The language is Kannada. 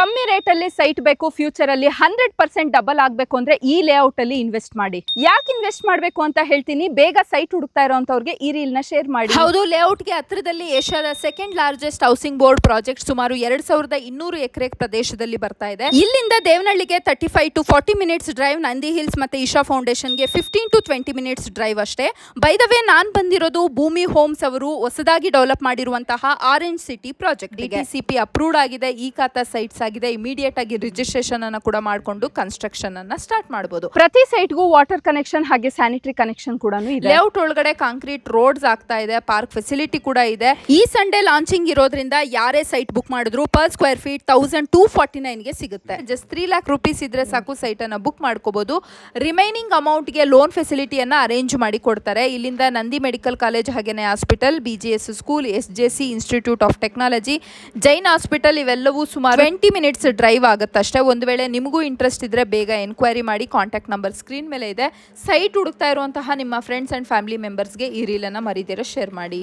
ಕಮ್ಮಿ ರೇಟ್ ಅಲ್ಲಿ ಸೈಟ್ ಬೇಕು, ಫ್ಯೂಚರ್ ಅಲ್ಲಿ 100% ಡಬಲ್ ಆಗಬೇಕು ಅಂದ್ರೆ ಈ ಲೇಔಟ್ ಅಲ್ಲಿ ಇನ್ವೆಸ್ಟ್ ಮಾಡಿ. ಯಾಕೆ ಇನ್ವೆಸ್ಟ್ ಮಾಡಬೇಕು ಅಂತ ಹೇಳ್ತೀನಿ. ಬೇಗ ಸೈಟ್ ಹುಡುಕ್ತಾ ಇರೋಂತವ್ರಿಗೆ ಈ ರೀಲ್ ನ ಶೇರ್ ಮಾಡಿ. ಹೌದು, ಲೇಔಟ್ ಗೆ ಹತ್ರದಲ್ಲಿ ಏಷ್ಯಾದ second largest housing board project ಸುಮಾರು 2200 ಎಕರೆ ಪ್ರದೇಶದಲ್ಲಿ ಬರ್ತಾ ಇದೆ. ಇಲ್ಲಿಂದ ದೇವನಹಳ್ಳಿಗೆ 35 to 40 minutes drive, Nandi hills ಮತ್ತೆ ಇಶಾ ಫೌಂಡೇಶನ್ ಗೆ 15 to 20 ಮಿನಿಟ್ಸ್ ಡ್ರೈವ್ ಅಷ್ಟೇ. ಬೈ ದ ವೇ, ನಾನ್ ಬಂದಿರೋದು ಭೂಮಿ ಹೋಮ್ಸ್ ಅವರು ಹೊಸದಾಗಿ ಡೆವಲಪ್ ಮಾಡಿರುವಂತಹ orange city project. DTCP approved ಆಗಿದೆ, ಈ ಖಾತಾ ಸೈಟ್ಸ್ ಆಗಿದೆ. ಇಮಿಡಿಯೇಟ್ ಆಗಿ ರಿಜಿಸ್ಟ್ರೇಷನ್ ಅನ್ನ ಕೂಡ ಮಾಡಿಕೊಂಡು ಕನ್ಸ್ಟ್ರಕ್ಷನ್ ಅನ್ನ ಸ್ಟಾರ್ಟ್ ಮಾಡಬಹುದು. ಪ್ರತಿ ಸೈಟ್ಗೂ ವಾಟರ್ ಕನೆಕ್ಷನ್ ಹಾಗೆ ಸ್ಯಾನಿಟರಿ ಕನೆಕ್ಷನ್ ಕೂಡ ಇದೆ. ಲೇಔಟ್ ಒಳಗಡೆ ಕಾಂಕ್ರೀಟ್ ರೋಡ್ಸ್ ಆಗ್ತಾ ಇದೆ, ಪಾರ್ಕ್ ಫೆಸಿಲಿಟಿ ಕೂಡ ಇದೆ. ಈ ಸಂಡೇ ಲಾಂಚಿಂಗ್ ಇರೋದ್ರಿಂದ ಯಾರೇ ಸೈಟ್ ಬುಕ್ ಮಾಡಿದ್ರು ಪರ್ ಸ್ಕ್ವೇರ್ ಫೀಟ್ 1249 ಗೆ ಸಿಗುತ್ತೆ. ಜಸ್ಟ್ 3 lakh rupees ಇದ್ರೆ ಸಾಕು, ಸೈಟ್ ಅನ್ನ ಬುಕ್ ಮಾಡ್ಕೋಬಹುದು. ರಿಮೈನಿಂಗ್ ಅಮೌಂಟ್ ಗೆ ಲೋನ್ ಫೆಸಿಲಿಟಿಯನ್ನ ಅರೇಂಜ್ ಮಾಡಿ ಕೊಡ್ತಾರೆ. ಇಲ್ಲಿಂದ ನಂದಿ ಮೆಡಿಕಲ್ ಕಾಲೇಜ್ ಹಾಗೇನೆ hospital, BGS school, SJC institute of technology, Jain hospital ಇವೆಲ್ಲವೂ ಸುಮಾರು 20 ಮಿನಿಟ್ಸ್ ಡ್ರೈವ್ ಆಗುತ್ತಷ್ಟೇ. ಒಂದು ವೇಳೆ ನಿಮಗೂ ಇಂಟ್ರೆಸ್ಟ್ ಇದ್ರೆ ಬೇಗ ಎನ್ಕ್ವೈರಿ ಮಾಡಿ. ಕಾಂಟ್ಯಾಕ್ಟ್ ನಂಬರ್ ಸ್ಕ್ರೀನ್ ಮೇಲೆ ಇದೆ. ಸೈಟ್ ಹುಡುಕ್ತಾ ಇರುವಂತಹ ನಿಮ್ಮ ಫ್ರೆಂಡ್ಸ್ ಅಂಡ್ ಫ್ಯಾಮಿಲಿ ಮೆಂಬರ್ಸ್ಗೆ ಈ ರೀಲನ್ನು ಮರಿದಿರೋ ಶೇರ್ ಮಾಡಿ.